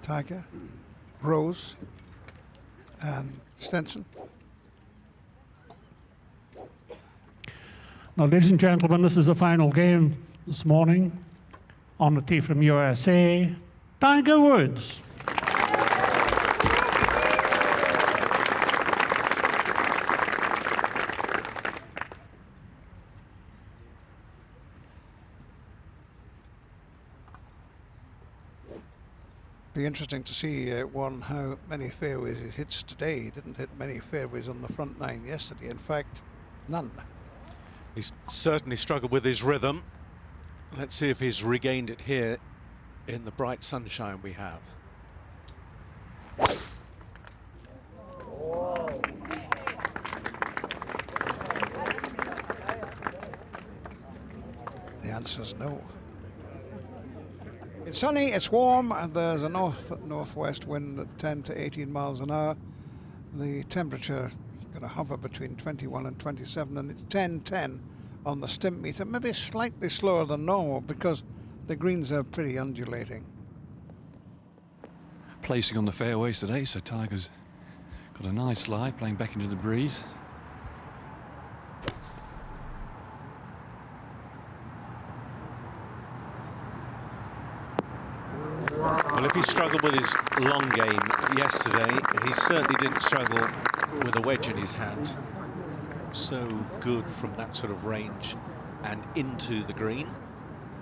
Tiger, Rose, and Stenson. Now, ladies and gentlemen, this is the final game this morning. On the tee from USA, Tiger Woods. Be interesting to see how many fairways he hits today. He didn't hit many fairways on the front nine yesterday. In fact, none. He's certainly struggled with his rhythm. Let's see if he's regained it here in the bright sunshine we have. The answer is no. It's sunny, it's warm, and there's a northwest wind at 10 to 18 miles an hour. The temperature is going to hover between 21 and 27, and it's 10:10 on the stimp meter, maybe slightly slower than normal because the greens are pretty undulating. Placing on the fairways today, so Tiger's got a nice lie, playing back into the breeze. Well, if he struggled with his long game yesterday, he certainly didn't struggle with a wedge in his hand. So good from that sort of range and into the green.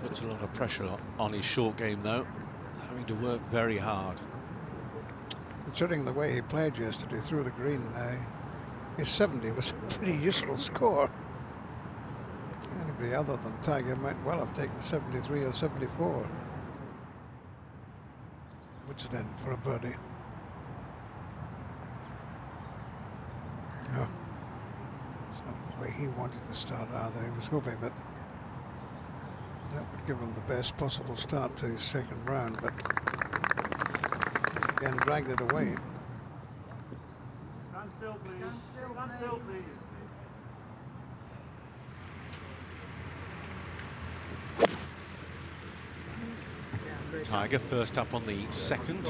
Puts a lot of pressure on his short game, though, having to work very hard. Considering the way he played yesterday through the green, his 70 was a pretty useful score. Anybody other than Tiger might well have taken 73 or 74. Which then for a birdie. No, that's not the way he wanted to start either. He was hoping that would give him the best possible start to his second round, but again dragged it away. Stand still, please. Stand still, please. Tiger first up on the second.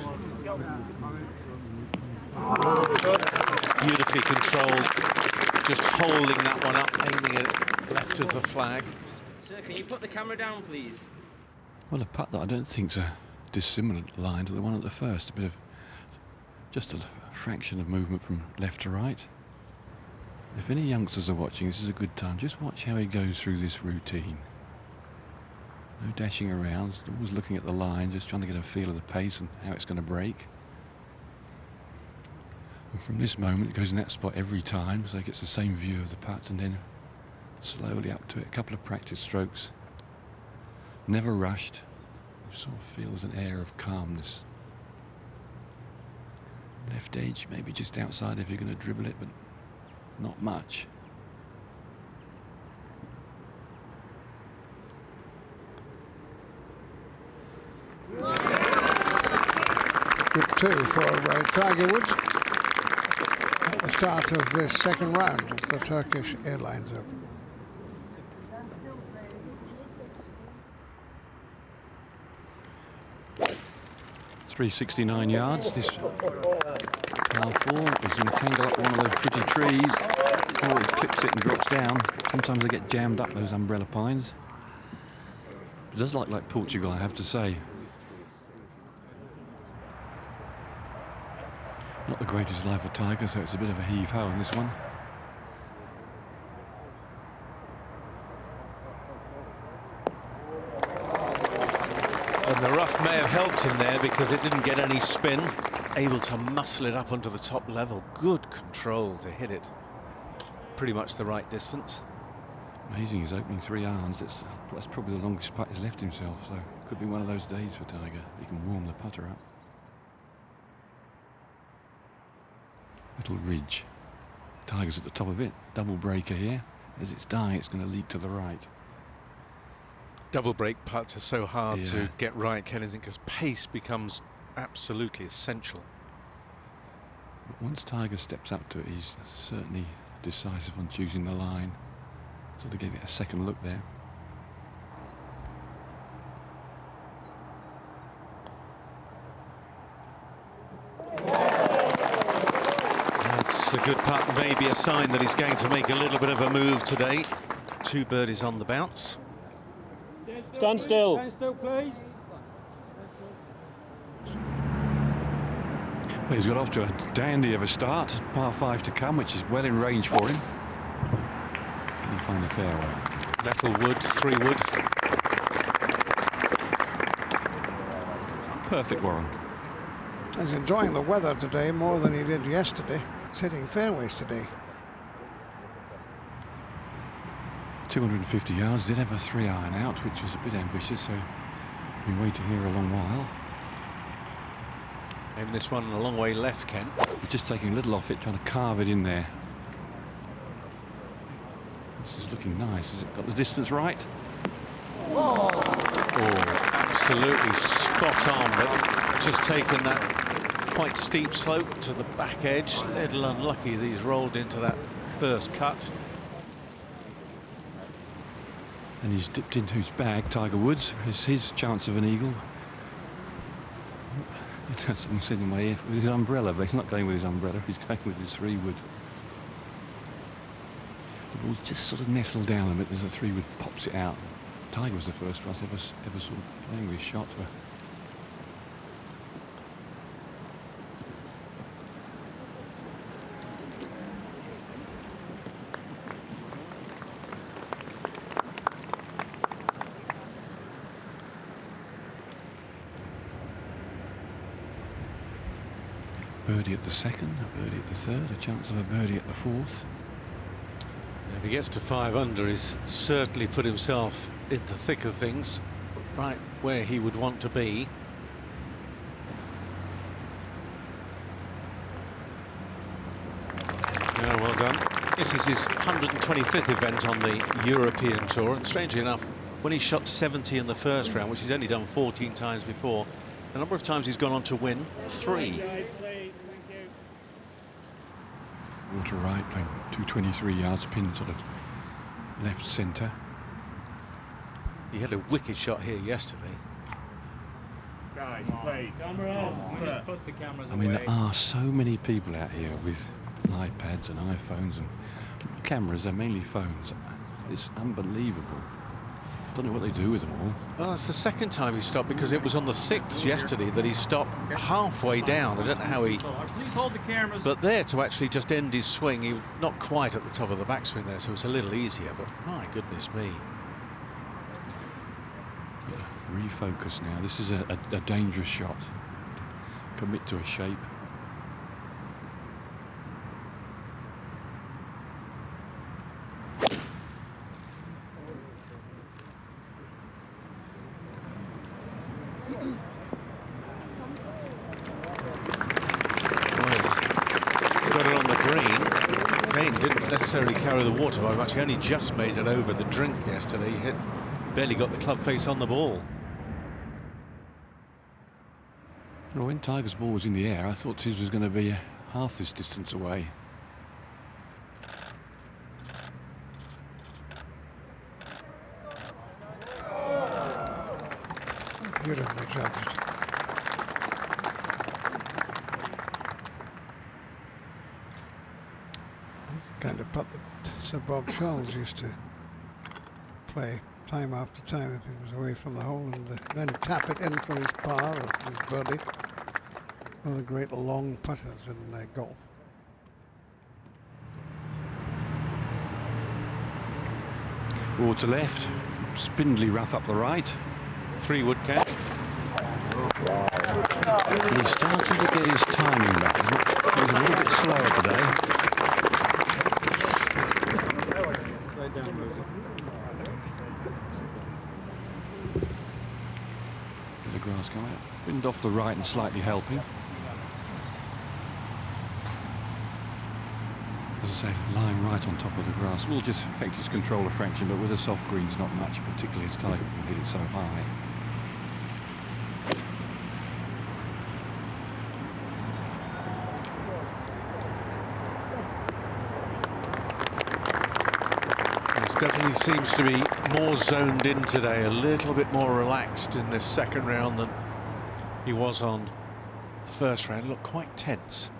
Beautifully controlled, just holding that one up, aiming it left of the flag. Sir, can you put the camera down, please? Well, a putt that I don't think's a dissimilar line to the one at the first. Just a fraction of movement from left to right. If any youngsters are watching, this is a good time. Just watch how he goes through this routine. No dashing around, always looking at the line, just trying to get a feel of the pace and how it's going to break. And from this moment, it goes in that spot every time, so he gets the same view of the putt, and then slowly up to it, a couple of practice strokes. Never rushed, sort of feels an air of calmness. Left edge, maybe just outside if you're going to dribble it, but not much. Good two for Tiger Woods at the start of this second round of the Turkish Airlines Open. It's 369 yards. This par 4 is going to tangle up one of those pretty trees. Oh, it clips it and drops down. Sometimes they get jammed up, those umbrella pines. It does look like Portugal, I have to say. Not the greatest lie for Tiger, so it's a bit of a heave-ho on this one. And the rough may have helped him there because it didn't get any spin. Able to muscle it up onto the top level. Good control to hit it pretty much the right distance. Amazing, his opening 3 irons. That's probably the longest putt he's left himself, so it could be one of those days for Tiger. He can warm the putter up. Little ridge. Tiger's at the top of it. Double breaker here. As it's dying, it's going to leap to the right. Double break putts are so hard to Yeah. get right, Kennington, because pace becomes absolutely essential. But once Tiger steps up to it, he's certainly decisive on choosing the line. Sort of gave it a second look there. That's a good putt, maybe a sign that he's going to make a little bit of a move today. 2 birdies on the bounce. Stand still. Stand still, please. Well, he's got off to a dandy of a start. Par 5 to come, which is well in range for him. Can he find the fairway? Metal wood, 3 wood. Perfect, Warren. He's enjoying the weather today more than he did yesterday. He's hitting fairways today. 250 yards, did have a 3-iron out, which was a bit ambitious, so been waiting here a long while. Aiming this one a long way left, Ken. He's just taking a little off it, trying to carve it in there. This is looking nice. Has it got the distance right? Oh, absolutely spot on, but just taken that quite steep slope to the back edge. A little unlucky that he's rolled into that first cut. And he's dipped into his bag, Tiger Woods. It's his chance of an eagle. Someone said in my ear with his umbrella, but he's not going with his umbrella, he's going with his 3-wood. The ball's just sort of nestled down a bit as the 3-wood pops it out. Tiger was the first one ever sort of playing with his shot. Birdie at the second, a birdie at the third, a chance of a birdie at the fourth. If he gets to 5 under, he's certainly put himself in the thick of things, right where he would want to be. Yeah, well done. This is his 125th event on the European Tour, and strangely enough, when he shot 70 in the first round, which he's only done 14 times before, the number of times he's gone on to win, 3. Water right, playing 223 yards, pin sort of left centre. He had a wicked shot here yesterday. Guys, please. Camera. Put the cameras I mean, there are so many people out here with iPads and iPhones and cameras. They're mainly phones. It's unbelievable. Don't know what they do with them all. Well, it's the second time he stopped, because it was on the 6th yesterday that he stopped halfway down. I don't know how he... Please hold the cameras. But there to actually just end his swing, he not quite at the top of the backswing there, so it's a little easier, but my goodness me. Refocus now. This is a dangerous shot. Commit to a shape. Didn't necessarily carry the water very much. He only just made it over the drink yesterday. He barely got the club face on the ball. Well, when Tiger's ball was in the air, I thought his was going to be half this distance away. Beautifully judged. Kind of putt that Sir Bob Charles used to play time after time if he was away from the hole, and then tap it in for his par or his birdie. One of the great long putters in golf. Water left, spindly rough up the right. 3-wood catch. He's starting to get his timing back. He's a little bit slower today. The grass come out. Wind off the right and slightly helping. As I say, lying right on top of the grass will just affect his control of fraction, but with a soft greens not much, particularly as Tiger can hit it so high. Definitely seems to be more zoned in today, a little bit more relaxed in this second round than he was on the first round. Looked quite tense.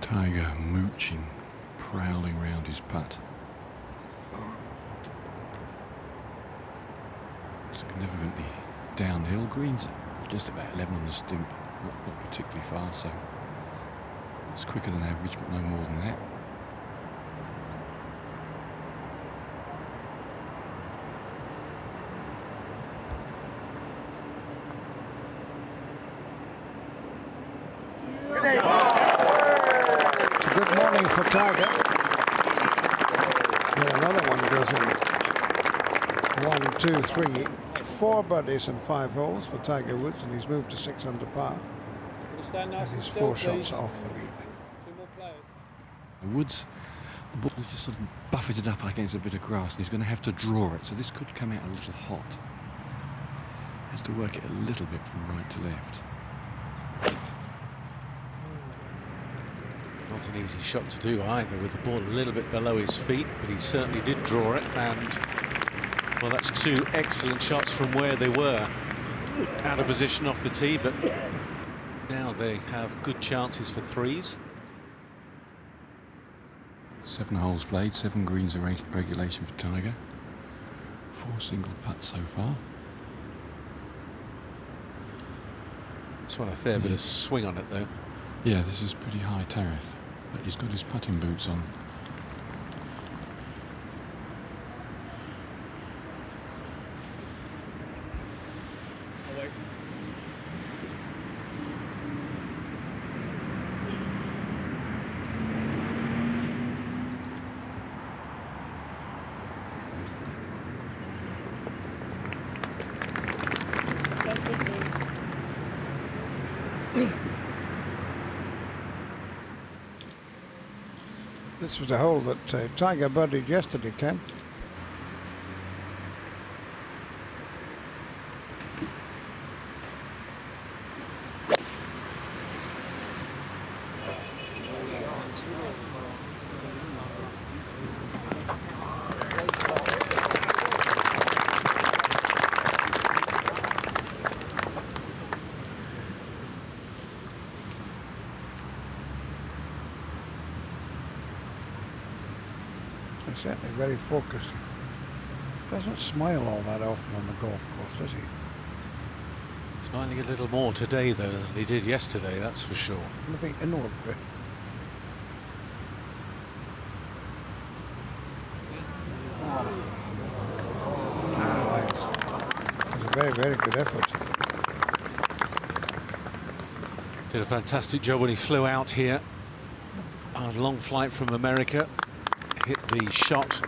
Tiger mooching, prowling round his putt. Significantly downhill. Greens just about 11 on the stimp, not particularly fast, so it's quicker than average, but no more than that. It's a good morning for Tiger. Then another one goes in. 1, 2, 3, 4 birdies and 5 holes for Tiger Woods, and he's moved to 6 under par. And he's 4 shots off the lead. Woods, the ball is just sort of buffeted up against a bit of grass, and he's going to have to draw it, so this could come out a little hot. Has to work it a little bit from right to left. Not an easy shot to do either, with the ball a little bit below his feet, but he certainly did draw it, and well, that's 2 excellent shots from where they were. Out of position off the tee, but now they have good chances for 3s. 7 holes played, 7 greens of regulation for Tiger. 4 single putts so far. It's got a fair bit of swing on it though. Yeah, this is pretty high tariff, but he's got his putting boots on. This was a hole that Tiger birdied yesterday, Ken. He's certainly very focused. Doesn't smile all that often on the golf course, does he? Smiling a little more today though than he did yesterday, that's for sure. Looking inward. It's a very, very good effort. Did a fantastic job when he flew out here on a long flight from America. Hit the shot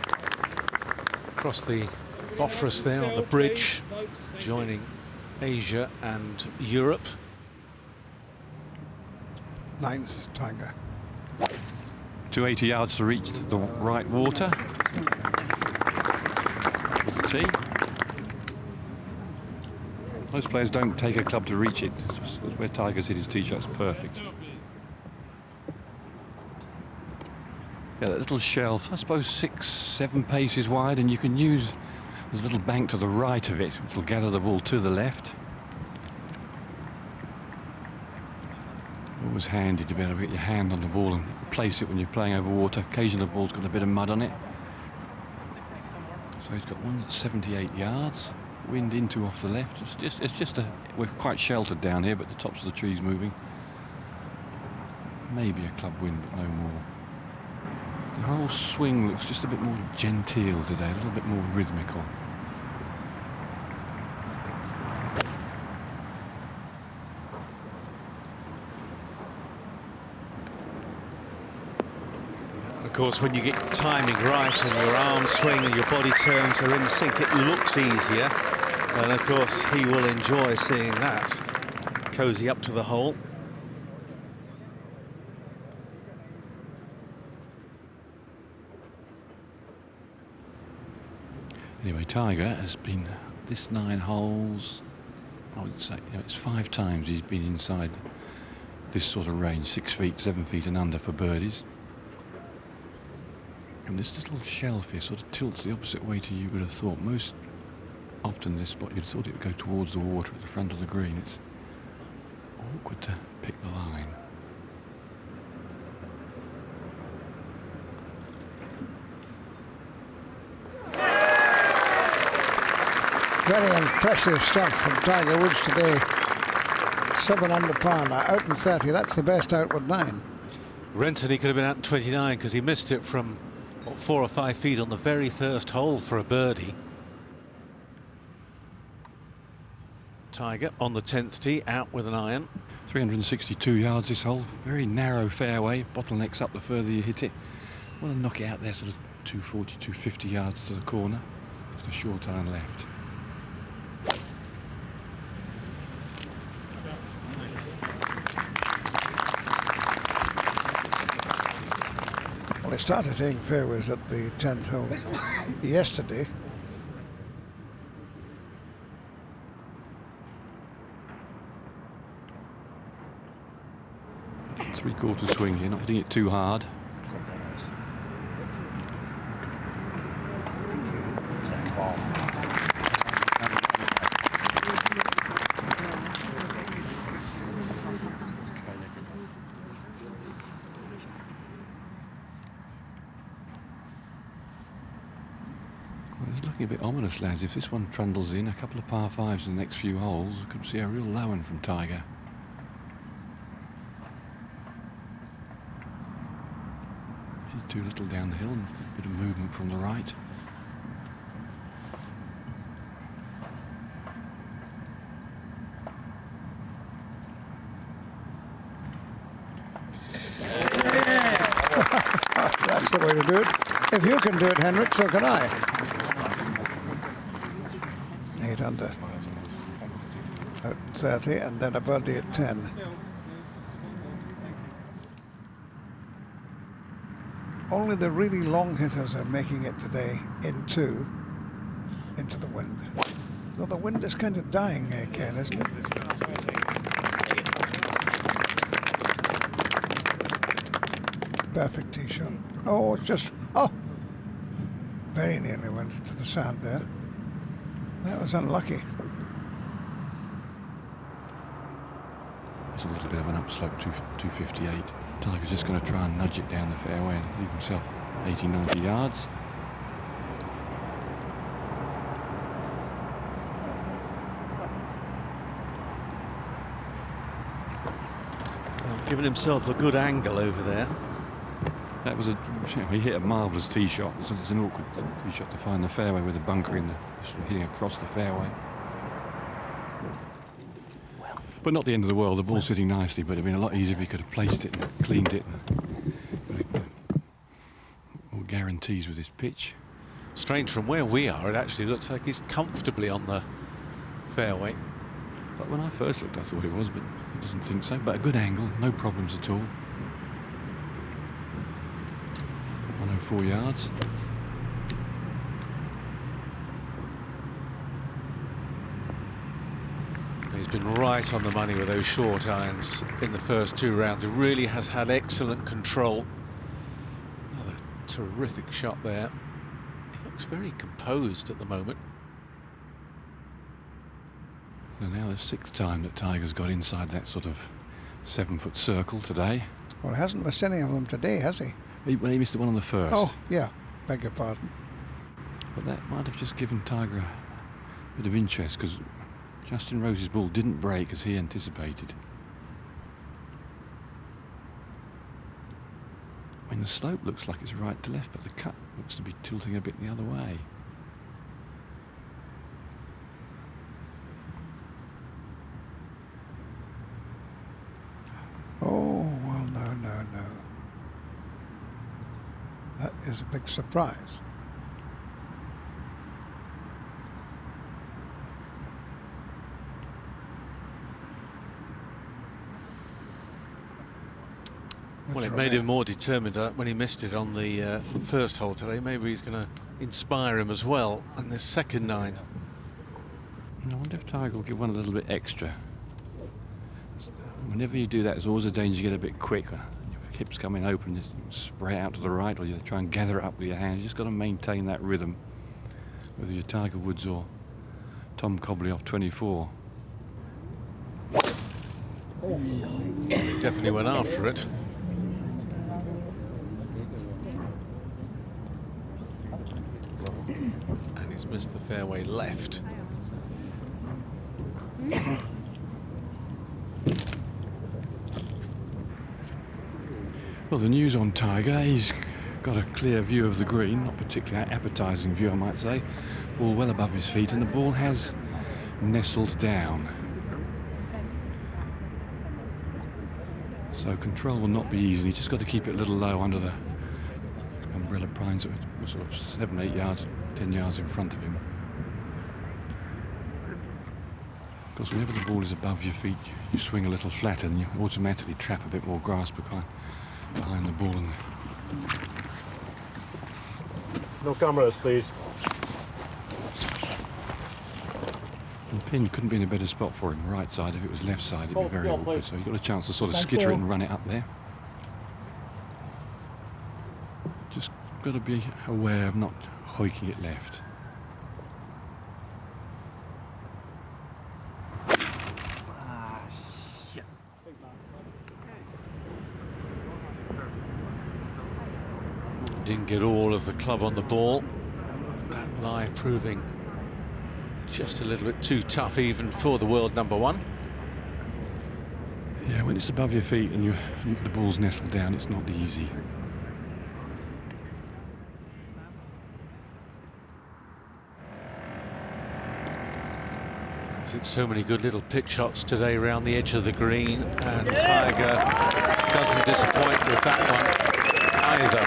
across the Bosphorus there on the bridge, joining Asia and Europe. 9th, Tiger. 280 yards to reach the right water. With the tee. Most players don't take a club to reach it. That's where Tiger's hit his tee shot's perfect. Yeah, that little shelf, I suppose 6, 7 paces wide, and you can use, there's a little bank to the right of it, which will gather the ball to the left. Always handy to be able to get your hand on the ball and place it when you're playing over water. Occasionally the ball's got a bit of mud on it. So he's got one that's 78 yards, wind into off the left. We're quite sheltered down here, but the tops of the trees moving. Maybe a club wind, but no more. The whole swing looks just a bit more genteel today, a little bit more rhythmical. Of course, when you get the timing right and your arm swing and your body turns are in sync, it looks easier. And of course, he will enjoy seeing that. Cozy up to the hole. Anyway, Tiger has been this 9 holes, I would say, it's 5 times he's been inside this sort of range, 6 feet, 7 feet and under for birdies. And this little shelf here sort of tilts the opposite way to you would have thought. Most often this spot you'd have thought it would go towards the water at the front of the green. It's awkward to pick the line. Very impressive stuff from Tiger Woods today. 7 under par now, out in 30. That's the best out with 9. Renton, he could have been out in 29 because he missed it from what, 4 or 5 feet on the very first hole for a birdie. Tiger on the 10th tee, out with an iron. 362 yards this hole, very narrow fairway, bottlenecks up the further you hit it. Want to knock it out there, sort of 240, 250 yards to the corner. Just a short iron left. Well, he started hitting fairways at the 10th hole yesterday. Three-quarter swing here, not hitting it too hard. Well, it's looking a bit ominous, lads. If this one trundles in, a couple of par 5s in the next few holes, I could see a real low one from Tiger. Too little down the hill and a bit of movement from the right. That's the way to do it. If you can do it, Henrik, so can I. 8 under. Out in 30, and then a birdie at 10. Only the really long hitters are making it today into the wind. Though the wind is kind of dying, Ken, isn't it? Perfect tee shot. Oh, it's just, oh! Very nearly went to the sand there. That was unlucky. It's a little bit of an upslope, 258. Tiger's just going to try and nudge it down the fairway and leave himself 80, 90 yards. Well, giving himself a good angle over there. That was he hit a marvellous tee shot. It's an awkward tee shot to find the fairway with a bunker in the, sort of hitting across the fairway. But not the end of the world. The ball's sitting nicely, but it'd been a lot easier if he could have placed it and cleaned it. More guarantees with his pitch. Strange, from where we are, it actually looks like he's comfortably on the fairway. But when I first looked, I thought it was, but he doesn't think so. But a good angle, no problems at all. 104 yards. He's been right on the money with those short irons in the first 2 rounds. He really has had excellent control. Another terrific shot there. He looks very composed at the moment. And now the 6th time that Tiger's got inside that sort of 7-foot circle today. Well, he hasn't missed any of them today, has he? He missed the one on the first. Oh, yeah. Beg your pardon. But that might have just given Tiger a bit of interest, because Justin Rose's ball didn't break as he anticipated. I mean, the slope looks like it's right to left, but the cut looks to be tilting a bit the other way. Oh, well, no. That is a big surprise. Well, it made him more determined when he missed it on the first hole today. Maybe he's going to inspire him as well on this second 9. I wonder if Tiger will give one a little bit extra. Whenever you do that, there's always a danger you get a bit quicker. If your hip's coming open, you spray out to the right, or you try and gather it up with your hands. You just got to maintain that rhythm, whether you're Tiger Woods or Tom Cobley off 24. He definitely went after it. And he's missed the fairway left. Well, the news on Tiger, he's got a clear view of the green, not particularly appetising view, I might say. Ball well above his feet, and the ball has nestled down. So control will not be easy. He's just got to keep it a little low under the umbrella pines, sort of 7, 8 yards, 10 yards in front of him. Of course, whenever the ball is above your feet, you swing a little flatter and you automatically trap a bit more grass behind the ball. No cameras, please. The pin couldn't be in a better spot for him. Right side, if it was left side, it'd be very awkward. So he got a chance to sort of skitter it and run it up there. Just got to be aware of not hoiking it left. Didn't get all of the club on the ball. That lie proving just a little bit too tough even for the world number one. Yeah, when it's above your feet and the ball's nestled down, it's not easy. It's so many good little pitch shots today around the edge of the green, and Tiger doesn't disappoint with that one either.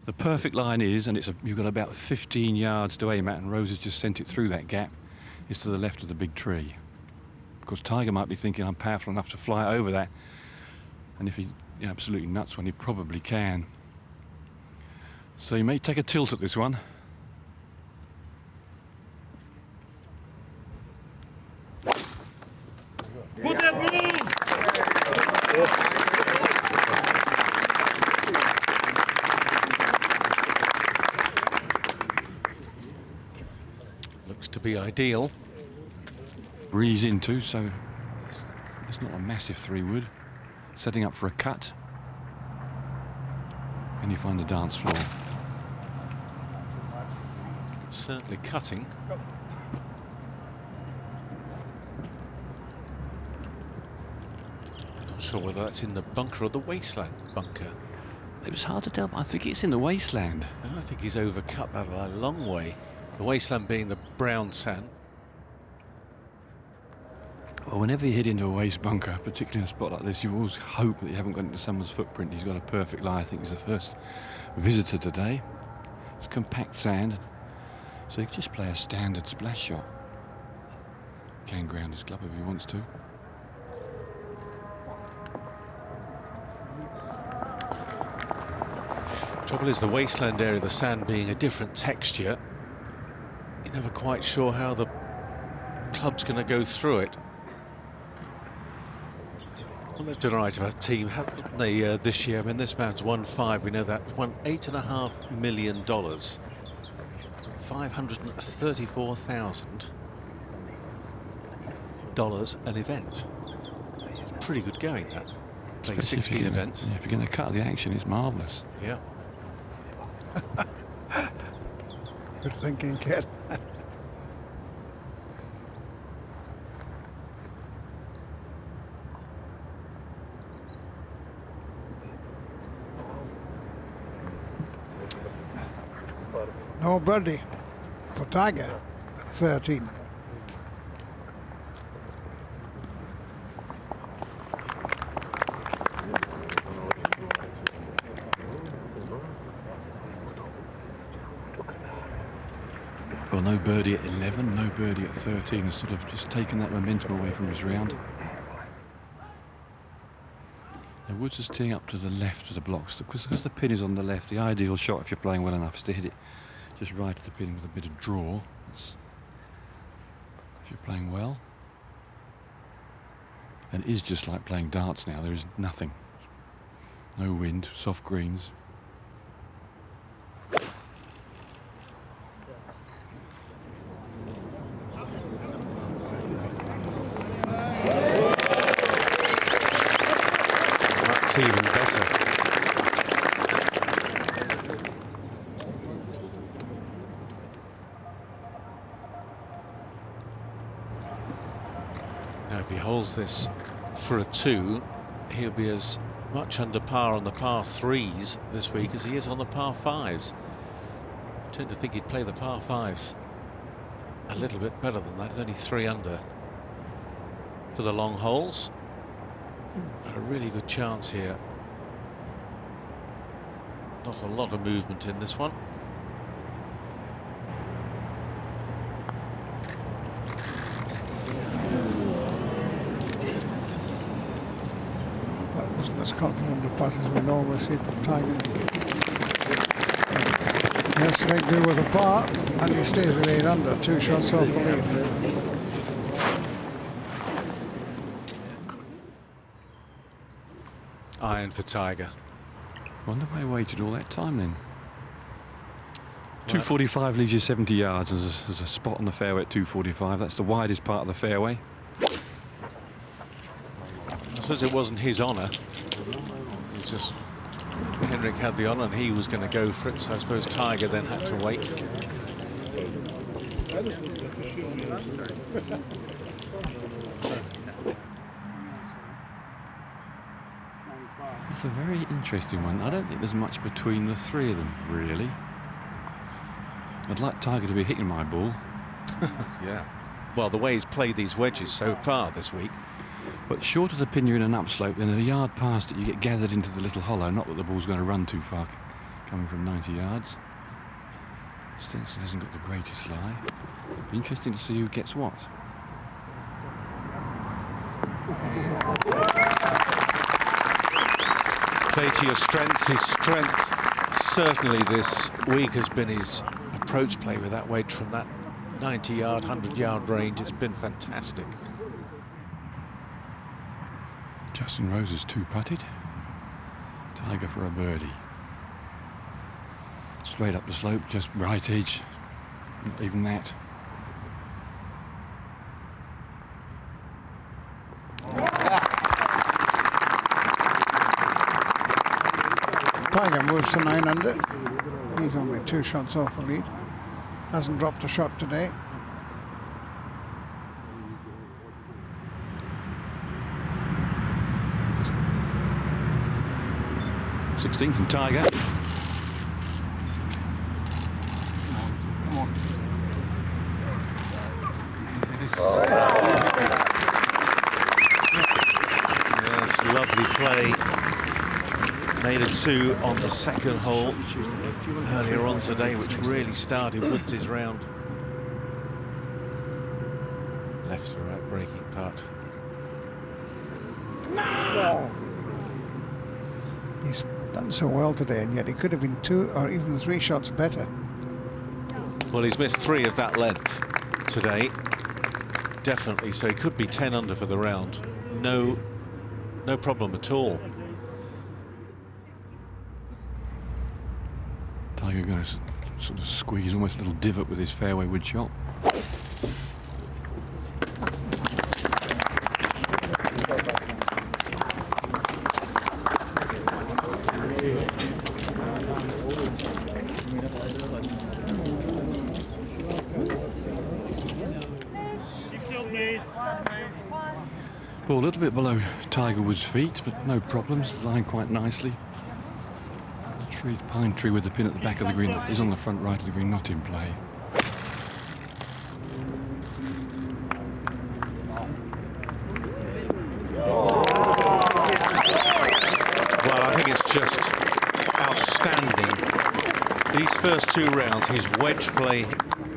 The perfect line is, and you've got about 15 yards to aim at, and Rose has just sent it through that gap, is to the left of the big tree. Of course, Tiger might be thinking, I'm powerful enough to fly over that, and if he's absolutely nuts one, he probably can. So he may take a tilt at this one. Looks to be ideal. Breeze into, so it's not a massive 3-wood. Setting up for a cut. Can you find the dance floor? Certainly cutting. Not sure whether that's in the bunker or the wasteland bunker. It was hard to tell, but I think it's in the wasteland. I think he's overcut that a long way. The wasteland being the brown sand. Well, whenever you hit into a waste bunker, particularly in a spot like this, you always hope that you haven't got into someone's footprint. He's got a perfect lie. I think he's the first visitor today. It's compact sand, so he can just play a standard splash shot. Can ground his club if he wants to. Trouble is the wasteland area, the sand being a different texture. You're never quite sure how the club's going to go through it. Well, they've done all right of our team, haven't they, this year? I mean, this man's won 5, we know that. Won $8.5 million. $534,000 an event. It's pretty good going, that. Play 16 events. Yeah, if you're going to cut the action, it's marvellous. Yeah. Good thinking, kid. No birdie for Tiger at 13. Well, no birdie at 11, no birdie at 13, has sort of just taken that momentum away from his round. Now Woods is teeing up to the left of the blocks, because the pin is on the left. The ideal shot, if you're playing well enough, is to hit it just right at the pin with a bit of draw. That's if you're playing well. And it is just like playing darts now. There is nothing. No wind, soft greens. That's even better. holds this for a 2, he'll be as much under par on the par 3s this week as he is on the par 5s. I tend to think he'd play the par 5s a little bit better than that. It's only 3 under for the long holes. But a really good chance here. Not a lot of movement in this one. That wasn't as confident a putt as we normally see from Tiger. Yes, make do with a par, and he stays at 8 under, 2 shots off the lead. Iron for Tiger. Wonder why he waited all that time then. 245 leaves you 70 yards. There's a spot on the fairway at 245. That's the widest part of the fairway. I suppose it wasn't his honour. It was just Henrik had the honour and he was going to go for it. So I suppose Tiger then had to wait. It's a very interesting one. I don't think there's much between the 3 of them, really. I'd like Tiger to be hitting my ball. Yeah. Well, the way he's played these wedges so far this week. But short of the pin, you're in an upslope, then a yard past it, you get gathered into the little hollow. Not that the ball's going to run too far, coming from 90 yards. Stenson hasn't got the greatest lie. Be interesting to see who gets what. Play to your strengths. His strength certainly this week has been his approach play with that wedge from that 90-yard, 100-yard range. It's been fantastic. Justin Rose is 2-putted. Tiger for a birdie. Straight up the slope, just right edge. Not even that. Tiger moves to 9 under. He's only 2 shots off the lead. Hasn't dropped a shot today. Sixteenth and Tiger. Yes, lovely play. Made a 2 on the second hole earlier on today, which really started Woods' round. Left to right breaking putt. He's done so well today, and yet he could have been 2 or even 3 shots better. Well, he's missed 3 of that length today. Definitely, so he could be 10 under for the round. No problem at all. Tiger going to sort of squeeze almost a little divot with his fairway wood shot. Well, a little bit below Tiger Woods' feet, but no problems, lying quite nicely. The pine tree with the pin at the back of the green is on the front right of the green, not in play. Well, I think it's just outstanding. These first 2 rounds, his wedge play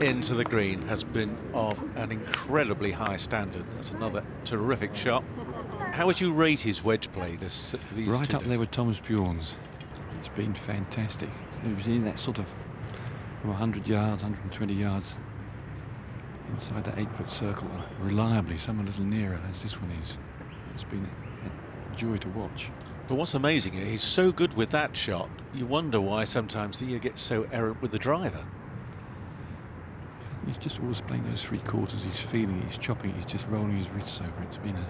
into the green has been of an incredibly high standard. That's another terrific shot. How would you rate his wedge play these Right up days? there with Thomas Bjorn's. It's been fantastic. It was in that sort of from 100 yards, 120 yards inside that 8-foot circle, reliably, some a little nearer as this one is. It's been a joy to watch. But what's amazing, he's so good with that shot, you wonder why sometimes he gets so errant with the driver. He's just always playing those 3/4. He's feeling it, he's chopping it, he's just rolling his wrists over it. It's been an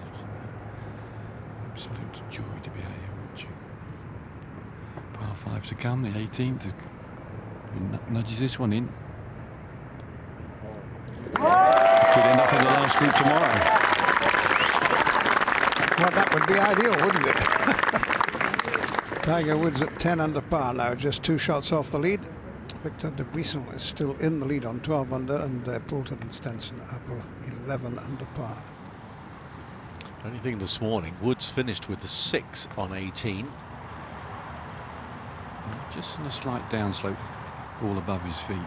absolute joy to be out here watching. Par 5 to come, the 18th. Nudges this one in. Could end up in the last group tomorrow. Well, that would be ideal, wouldn't it? Tiger Woods at 10 under par now, just 2 shots off the lead. Victor de Buisson is still in the lead on 12 under, and Poulter and Stenson are both 11 under par. Only thing this morning, Woods finished with the 6 on 18. Just in a slight downslope, all above his feet.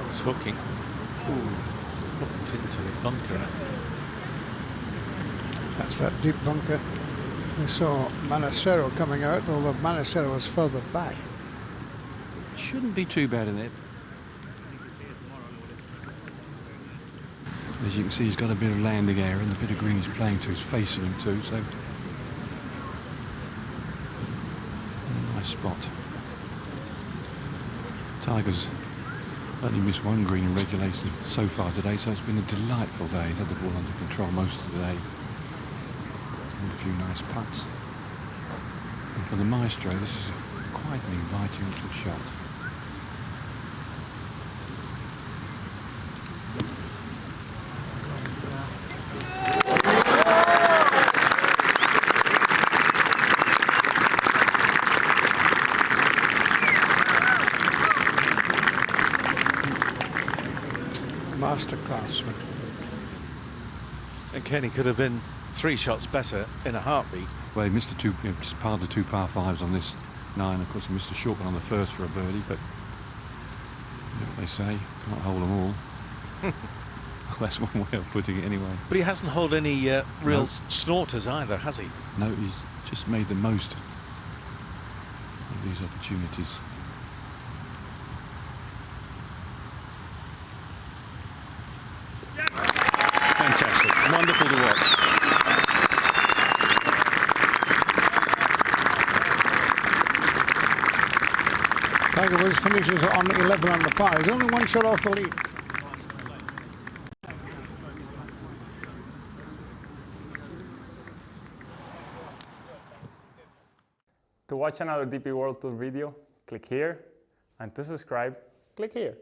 It's hooking. Ooh, hooked into the bunker. That's that deep bunker. We saw Manacero coming out, although Manacero was further back. Shouldn't be too bad in it. As you can see, he's got a bit of landing area, and the bit of green he's playing to is facing him too, so nice spot. Tiger's only missed 1 green in regulation so far today, so it's been a delightful day. He's had the ball under control most of the day. And a few nice putts. And for the maestro, this is quite an inviting little shot. Master craftsman. And Kenny could have been 3 shots better in a heartbeat. Well, he missed just par the 2 par 5s on this 9. Of course, he missed a short one on the first for a birdie, but you know what they say, can't hold them all. Well, that's one way of putting it anyway. But he hasn't held any real snorters either, has he? No, he's just made the most of these opportunities. Fantastic. Wonderful to watch. Tiger Woods finishes on 11 under par. He's only 1 shot off the lead. To watch another DP World Tour video, click here, and to subscribe, click here.